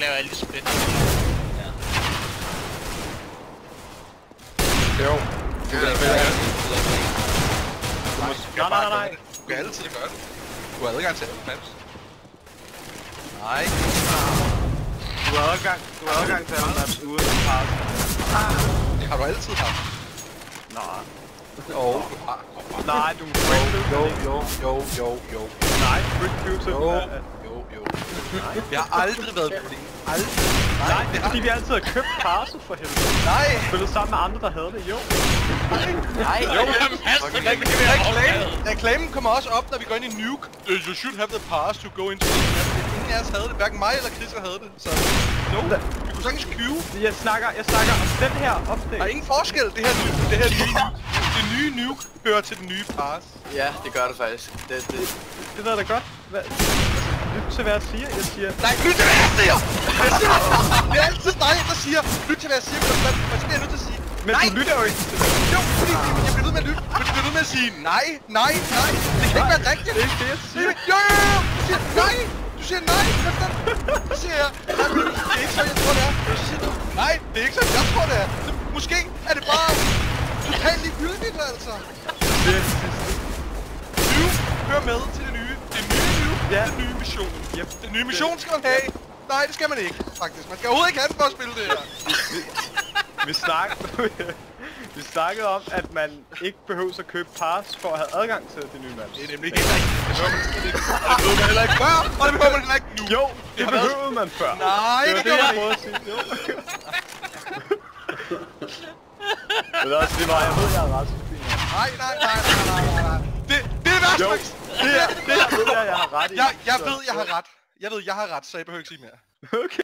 laver alle de split. Ja. Jo. Nej. Du kan altid gøre det. Du har adgang til alle maps. Nej. Du har adgang til alle maps uden pass. Det har du altid haft. Nej. Jo, du har. Nej, du må Jo. Nej, quick future. Jo. Jeg har aldrig været på det. Aldrig. Nej, det er fordi vi altid har købt passet for helvede. Nej. Spillet sammen med andre, der havde det, jo. Nej, Jo, okay. reklamen kommer også op, når vi går ind i Nuke. You should have the pass to go into the map. Ingen af os havde det. Hverken mig eller Chris havde det. Så no. Vi kunne sagtens queue. Jeg snakker om den her update. Der er ingen forskel. Det nye Nuke hører til den nye pass. Ja, det gør det faktisk. Det ved jeg da godt. Lyt til hvad jeg siger. Jeg siger... Nej, lyt til hvad jeg siger! Det er altid dig, der siger, lyt til hvad jeg siger, men så bliver jeg nødt til at sige, men nej! Du lytter jo ikke til det. Jo, fordi jeg bliver nødt med at lytte, men du bliver nødt med at sige, nej. Det kan ikke være rigtigt. Det er ikke det, jeg siger. Jo! Du siger nej! Du siger nej! Så siger jeg, nej, det er ikke så, jeg tror det er. Så siger du, nej, det er ikke så, jeg tror det er. Så måske er det bare totalt ligegyldigt, altså. Det er det sidste. Du hører med til det nye. Ja. Den nye mission. Yep. Den nye mission skal man have. Nej, det skal man ikke, faktisk. Man skal overhovedet ikke have den for at spille det her. Vi snakkede om, at man ikke behøver at købe pass for at have adgang til de nye maps. Det er nemlig helt rigtigt. Det behøver man heller ikke før, og det behøver man heller ikke nu. Jo, det behøvede man før. Nej, det gjorde man ikke. Jo. Men også det var, jeg ved, jeg er ret så fint. Nej. Det er værst, Max. Det her ved jeg har ret i. Jeg ved, jeg har ret. Jeg ved, jeg har ret, så jeg behøver ikke sige mere. Okay.